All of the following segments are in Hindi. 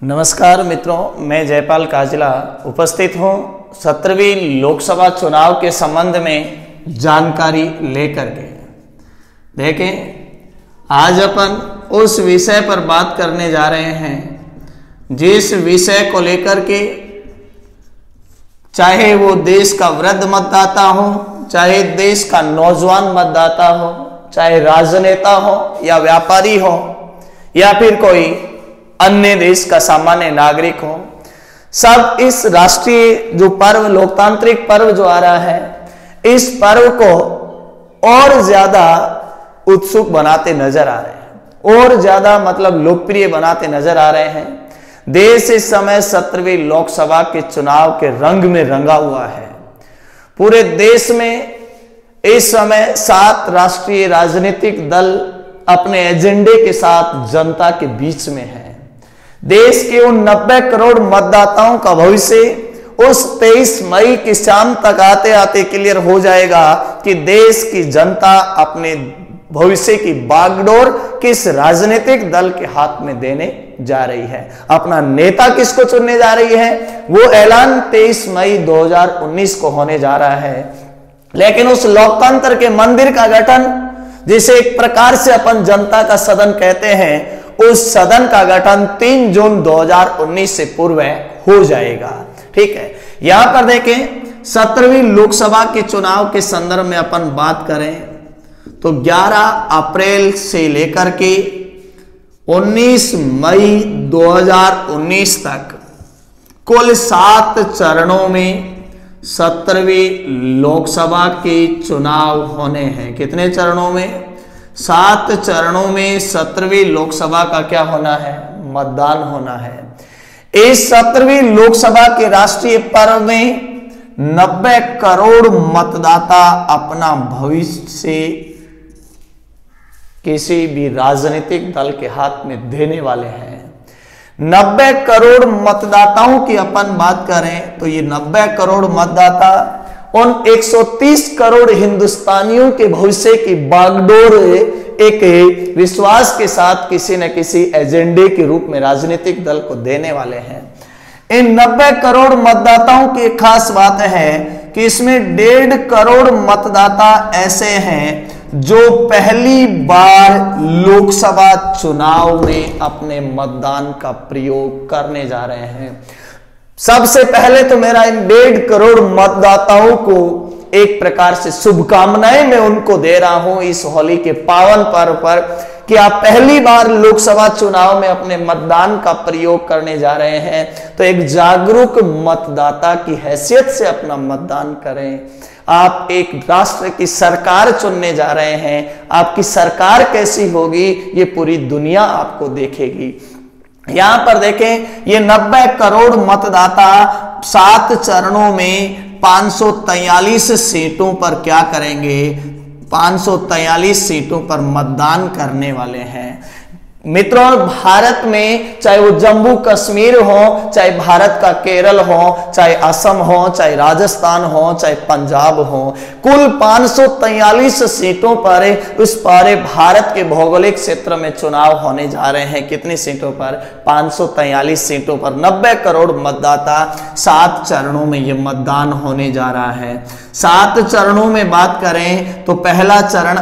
नमस्कार मित्रों, मैं जयपाल काजला उपस्थित हूं 17वीं लोकसभा चुनाव के संबंध में जानकारी लेकर के। देखें, आज अपन उस विषय पर बात करने जा रहे हैं जिस विषय को लेकर के चाहे वो देश का वृद्ध मतदाता हो, चाहे देश का नौजवान मतदाता हो, चाहे राजनेता हो या व्यापारी हो या फिर कोई अन्य देश का सामान्य नागरिक हो, सब इस राष्ट्रीय जो पर्व, लोकतांत्रिक पर्व जो आ रहा है, इस पर्व को और ज्यादा उत्सुक बनाते नजर आ रहे हैं, और ज्यादा मतलब लोकप्रिय बनाते नजर आ रहे हैं। देश इस समय 17वीं लोकसभा के चुनाव के रंग में रंगा हुआ है। पूरे देश में इस समय 7 राष्ट्रीय राजनीतिक दल अपने एजेंडे के साथ जनता के बीच में है। देश के उन 90 करोड़ मतदाताओं का भविष्य उस 23 मई की शाम तक आते आते क्लियर हो जाएगा कि देश की जनता अपने भविष्य की बागडोर किस राजनीतिक दल के हाथ में देने जा रही है, अपना नेता किसको चुनने जा रही है, वो ऐलान 23 मई 2019 को होने जा रहा है। लेकिन उस लोकतंत्र के मंदिर का गठन, जिसे एक प्रकार से अपन जनता का सदन कहते हैं, उस सदन का गठन 3 जून 2019 से पूर्व हो जाएगा। ठीक है, यहां पर देखें 17वीं लोकसभा के चुनाव के संदर्भ में अपन बात करें तो 11 अप्रैल से लेकर के 19 मई 2019 तक कुल 7 चरणों में 17वीं लोकसभा के चुनाव होने हैं। कितने चरणों में? 7 चरणों में 17वीं लोकसभा का क्या होना है? मतदान होना है। इस 17वीं लोकसभा के राष्ट्रीय पर्व में 90 करोड़ मतदाता अपना भविष्य किसी भी राजनीतिक दल के हाथ में देने वाले हैं। 90 करोड़ मतदाताओं की अपन बात करें तो ये 90 करोड़ मतदाता उन 130 करोड़ हिंदुस्तानियों के भविष्य की बागडोर एक विश्वास के साथ किसी न किसी एजेंडे के रूप में राजनीतिक दल को देने वाले हैं। इन 90 करोड़ मतदाताओं की एक खास बात है कि इसमें 1.5 करोड़ मतदाता ऐसे हैं जो पहली बार लोकसभा चुनाव में अपने मतदान का प्रयोग करने जा रहे हैं। सबसे पहले तो मेरा इन 1.5 करोड़ मतदाताओं को एक प्रकार से शुभकामनाएं मैं उनको दे रहा हूं इस होली के पावन पर्व पर कि आप पहली बार लोकसभा चुनाव में अपने मतदान का प्रयोग करने जा रहे हैं, तो एक जागरूक मतदाता की हैसियत से अपना मतदान करें। आप एक राष्ट्र की सरकार चुनने जा रहे हैं, आपकी सरकार कैसी होगी ये पूरी दुनिया आपको देखेगी। यहां पर देखें, ये 90 करोड़ मतदाता 7 चरणों में 543 सीटों पर क्या करेंगे? 543 सीटों पर मतदान करने वाले हैं। मित्रों, भारत में चाहे वो जम्मू कश्मीर हो, चाहे भारत का केरल हो, चाहे असम हो, चाहे राजस्थान हो, चाहे पंजाब हो, कुल 543 सीटों पर उस पूरे भारत के भौगोलिक क्षेत्र में चुनाव होने जा रहे हैं। कितनी सीटों पर? 543 सीटों पर 90 करोड़ मतदाता 7 चरणों में ये मतदान होने जा रहा है। 7 चरणों में बात करें तो पहला चरण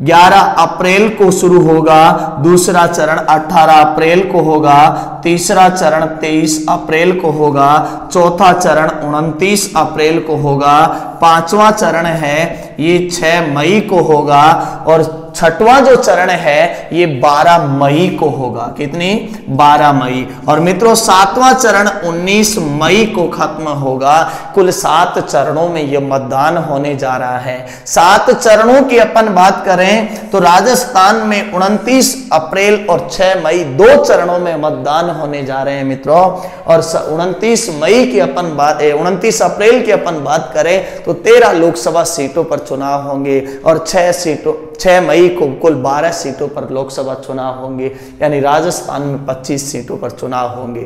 11 अप्रैल को शुरू होगा, दूसरा चरण 18 अप्रैल को होगा, तीसरा चरण 23 अप्रैल को होगा, चौथा चरण 29 अप्रैल को होगा, 5वां चरण है ये 6 मई को होगा और 6वां जो चरण है ये 12 मई को होगा। कितनी? 12 मई। और मित्रों 7वां चरण 19 मई को खत्म होगा। कुल 7 चरणों में ये मतदान होने जा रहा है। 7 चरणों की अपन बात करें तो राजस्थान में 29 अप्रैल और 6 मई 2 चरणों में मतदान होने जा रहे हैं मित्रों। और 29 मई की अपन बात 29 अप्रैल की अपन बात करें तो 13 लोकसभा सीटों पर चुनाव होंगे और 6 मई को कुल 12 सीटों पर लोकसभा चुनाव होंगे, यानी राजस्थान में 25 सीटों पर चुनाव होंगे।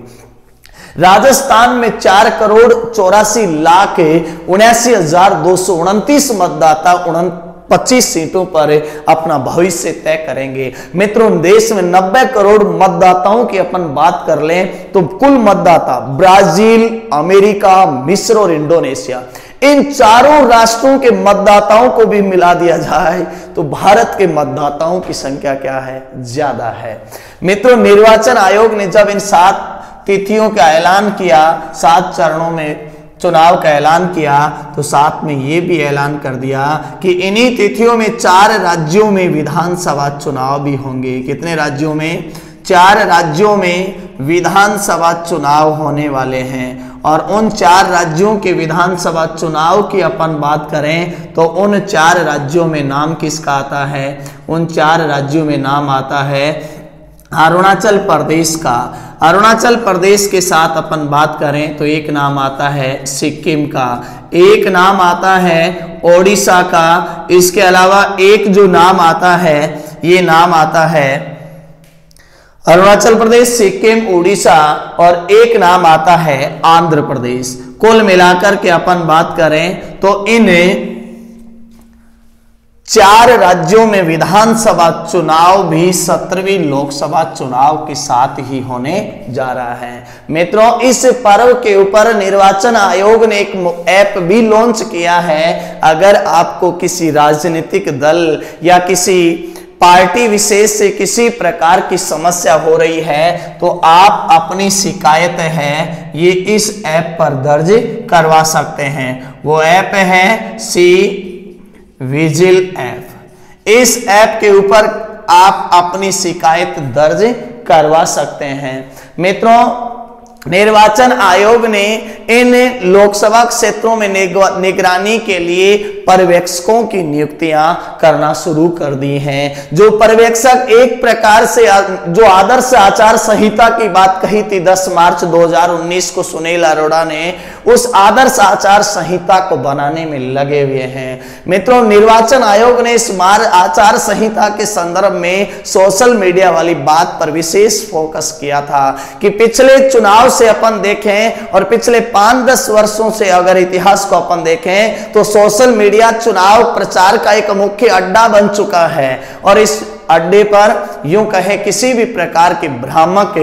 राजस्थान में 4 करोड़ 84 लाख 79,229 मतदाता 25 सीटों पर अपना भविष्य तय करेंगे। मित्रों, देश में 90 करोड़ मतदाताओं की अपन बात कर लें तो कुल मतदाता ब्राजील, अमेरिका, मिस्र और इंडोनेशिया, इन चारों राष्ट्रों के मतदाताओं को भी मिला दिया जाए तो भारत के मतदाताओं की संख्या क्या है? ज्यादा है। मित्रों, निर्वाचन आयोग ने जब इन 7 तिथियों का ऐलान किया, 7 चरणों में चुनाव का ऐलान किया, तो साथ में ये भी ऐलान कर दिया कि इन्हीं तिथियों में 4 राज्यों में विधानसभा चुनाव भी होंगे। कितने राज्यों में? 4 राज्यों में विधानसभा चुनाव होने वाले हैं। और उन 4 राज्यों के विधानसभा चुनाव की अपन बात करें तो उन 4 राज्यों में नाम किसका आता है? उन 4 राज्यों में नाम आता है अरुणाचल प्रदेश का। अरुणाचल प्रदेश के साथ अपन बात करें तो एक नाम आता है सिक्किम का, एक नाम आता है ओडिशा का, इसके अलावा एक जो नाम आता है, ये नाम आता है अरुणाचल प्रदेश, सिक्किम, उड़ीसा, और एक नाम आता है आंध्र प्रदेश। कुल मिलाकर के अपन बात करें तो इन 4 राज्यों में विधानसभा चुनाव भी 17वीं लोकसभा चुनाव के साथ ही होने जा रहा है। मित्रों, इस पर्व के ऊपर निर्वाचन आयोग ने एक ऐप भी लॉन्च किया है। अगर आपको किसी राजनीतिक दल या किसी पार्टी विशेष से किसी प्रकार की समस्या हो रही है तो आप अपनी शिकायत है ये इस ऐप पर दर्ज करवा सकते हैं। वो ऐप है सी विजिल ऐप। इस ऐप के ऊपर आप अपनी शिकायत दर्ज करवा सकते हैं। मित्रों, निर्वाचन आयोग ने इन लोकसभा क्षेत्रों में निगरानी के लिए पर्यवेक्षकों की नियुक्तियां करना शुरू कर दी हैं। जो पर्यवेक्षक एक प्रकार से जो आदर्श आचार संहिता की बात कही थी 10 मार्च 2019 को सुनील अरोड़ा ने, उस आदर्श आचार संहिता को बनाने में लगे हुए हैं। मित्रों, निर्वाचन आयोग ने इस आचार संहिता के संदर्भ में सोशल मीडिया वाली बात पर विशेष फोकस किया था कि पिछले चुनाव से अपन देखें और पिछले 5-10 वर्षों से अगर इतिहास को अपन देखें तो सोशल मीडिया चुनाव प्रचार का एक मुख्य अड्डा बन चुका है। और इस अड्डे पर यूं कहे किसी भी प्रकार की भ्रामक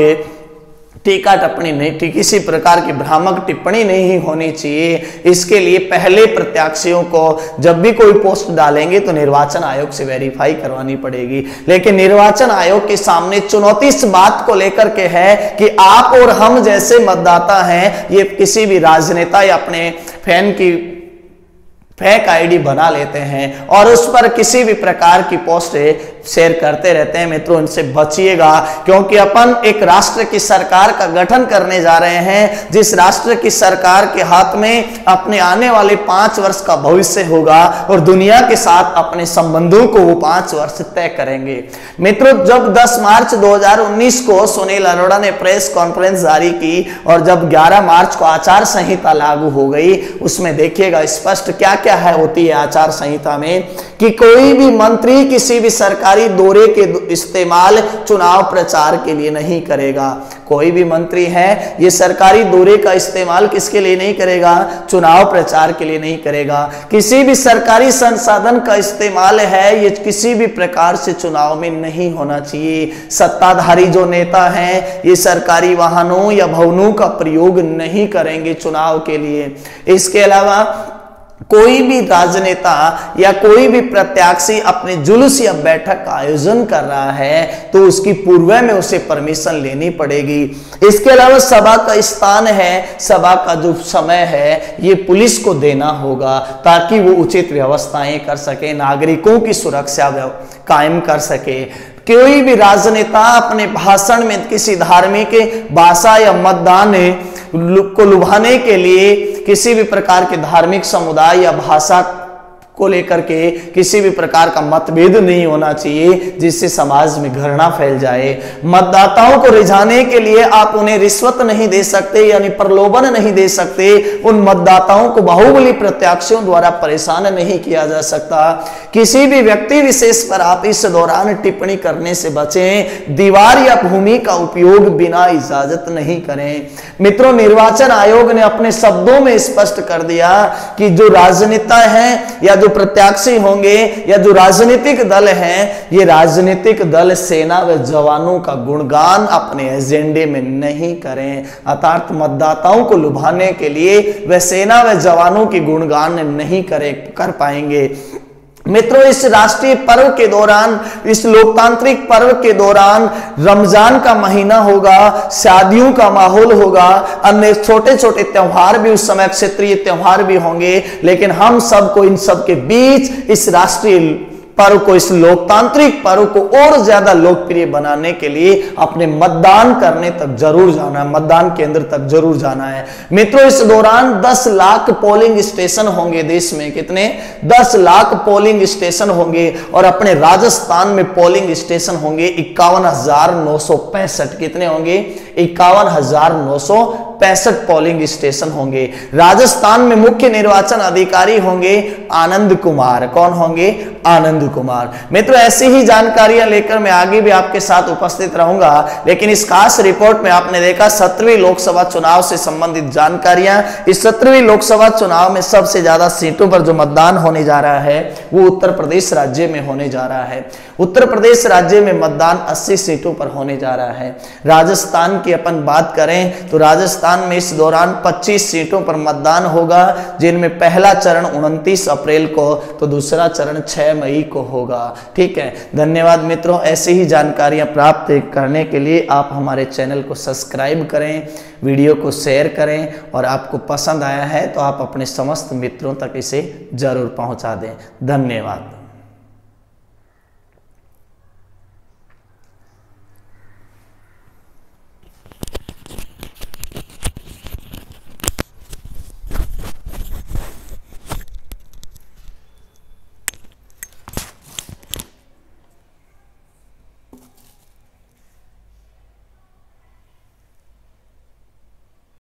टीका टिप्पणी नहीं, किसी प्रकार की भ्रामक टिप्पणी नहीं होनी चाहिए। इसके लिए पहले प्रत्याशियों को जब भी कोई पोस्ट डालेंगे तो निर्वाचन आयोग से वेरीफाई करवानी पड़ेगी। लेकिन निर्वाचन आयोग के सामने चुनौती इस बात को लेकर के है कि आप और हम जैसे मतदाता हैं, ये किसी भी राजनेता या अपने फैन की फेक आईडी बना लेते हैं और उस पर किसी भी प्रकार की पोस्ट शेयर करते रहते हैं। मित्रों, इनसे बचिएगा, क्योंकि अपन एक राष्ट्र की सरकार का गठन करने जा रहे हैं, जिस राष्ट्र की सरकार के हाथ में अपने आने वाले 5 वर्ष का भविष्य होगा और दुनिया के साथ अपने संबंधों को वो 5 वर्ष तय करेंगे। मित्रों, जब 10 मार्च 2019 को सुनील अरोड़ा ने प्रेस कॉन्फ्रेंस जारी की और जब 11 मार्च को आचार संहिता लागू हो गई, उसमें देखिएगा स्पष्ट क्या क्या है होती है आचार संहिता में कि कोई भी मंत्री किसी भी सरकारी दौरे के इस्तेमाल चुनाव प्रचार के लिए नहीं करेगा। कोई भी मंत्री है ये सरकारी दौरे का इस्तेमाल किसके लिए नहीं करेगा? चुनाव प्रचार के लिए नहीं करेगा। किसी भी सरकारी संसाधन का इस्तेमाल है ये किसी भी प्रकार से चुनाव में नहीं होना चाहिए। सत्ताधारी जो नेता हैं ये सरकारी वाहनों या भवनों का प्रयोग नहीं करेंगे चुनाव के लिए। इसके अलावा कोई भी राजनेता या कोई भी प्रत्याशी अपने जुलूस या बैठक का आयोजन कर रहा है तो उसकी पूर्व में उसे परमिशन लेनी पड़ेगी। इसके अलावा सभा का स्थान है, सभा का जो समय है ये पुलिस को देना होगा ताकि वो उचित व्यवस्थाएं कर सके, नागरिकों की सुरक्षा कायम कर सके। कोई भी राजनेता अपने भाषण में किसी धार्मिक भाषा या मतदान को लुभाने के लिए किसी भी प्रकार के धार्मिक समुदाय या भाषा को लेकर के किसी भी प्रकार का मतभेद नहीं होना चाहिए जिससे समाज में घृणा फैल जाए। मतदाताओं को रिझाने के लिए आप उन्हें रिश्वत नहीं दे सकते, यानी प्रलोभन नहीं दे सकते। उन मतदाताओं को बाहुबली प्रत्याशियों द्वारा परेशान नहीं किया जा सकता। किसी भी व्यक्ति विशेष पर आप इस दौरान टिप्पणी करने से बचें। दीवार या भूमि का उपयोग बिना इजाजत नहीं करें। मित्रों, निर्वाचन आयोग ने अपने शब्दों में स्पष्ट कर दिया कि जो राजनेता हैं या जो प्रत्याशी होंगे या जो राजनीतिक दल हैं, ये राजनीतिक दल सेना व जवानों का गुणगान अपने एजेंडे में नहीं करें, अर्थात मतदाताओं को लुभाने के लिए वह सेना व जवानों की गुणगान नहीं कर पाएंगे। मित्रों, इस राष्ट्रीय पर्व के दौरान, इस लोकतांत्रिक पर्व के दौरान रमजान का महीना होगा, शादियों का माहौल होगा, अन्य छोटे छोटे त्योहार भी उस समय, क्षेत्रीय त्योहार भी होंगे, लेकिन हम सबको इन सब के बीच इस राष्ट्रीय पर्व को, इस लोकतांत्रिक पर्व को और ज्यादा लोकप्रिय बनाने के लिए अपने मतदान करने तक जरूर जाना है, मतदान केंद्र तक जरूर जाना है। मित्रों, इस दौरान 10 लाख पोलिंग स्टेशन होंगे देश में। कितने? 10 लाख पोलिंग स्टेशन होंगे और अपने राजस्थान में पोलिंग स्टेशन होंगे 51,965। कितने होंगे? 51,965 पोलिंग स्टेशन होंगे। राजस्थान में मुख्य निर्वाचन अधिकारी होंगे आनंद कुमार। कौन होंगे? आनंद कुमार। मित्रों, ऐसी ही जानकारियां लेकर मैं आगे भी आपके साथ उपस्थित रहूंगा, लेकिन इस खास रिपोर्ट में आपने देखा 17वीं लोकसभा चुनाव से संबंधित जानकारियां। इस 17वीं लोकसभा चुनाव में सबसे ज्यादा सीटों पर जो मतदान होने जा रहा है वो उत्तर प्रदेश राज्य में होने जा रहा है। उत्तर प्रदेश राज्य में मतदान 80 सीटों पर होने जा रहा है। राजस्थान की अपन बात करें तो राजस्थान में इस दौरान 25 सीटों पर मतदान होगा, जिनमें पहला चरण 29 अप्रैल को तो दूसरा चरण 6 मई को होगा। ठीक है, धन्यवाद मित्रों। ऐसी ही जानकारियां प्राप्त करने के लिए आप हमारे चैनल को सब्सक्राइब करें, वीडियो को शेयर करें और आपको पसंद आया है तो आप अपने समस्त मित्रों तक इसे जरूर पहुंचा दें। धन्यवाद।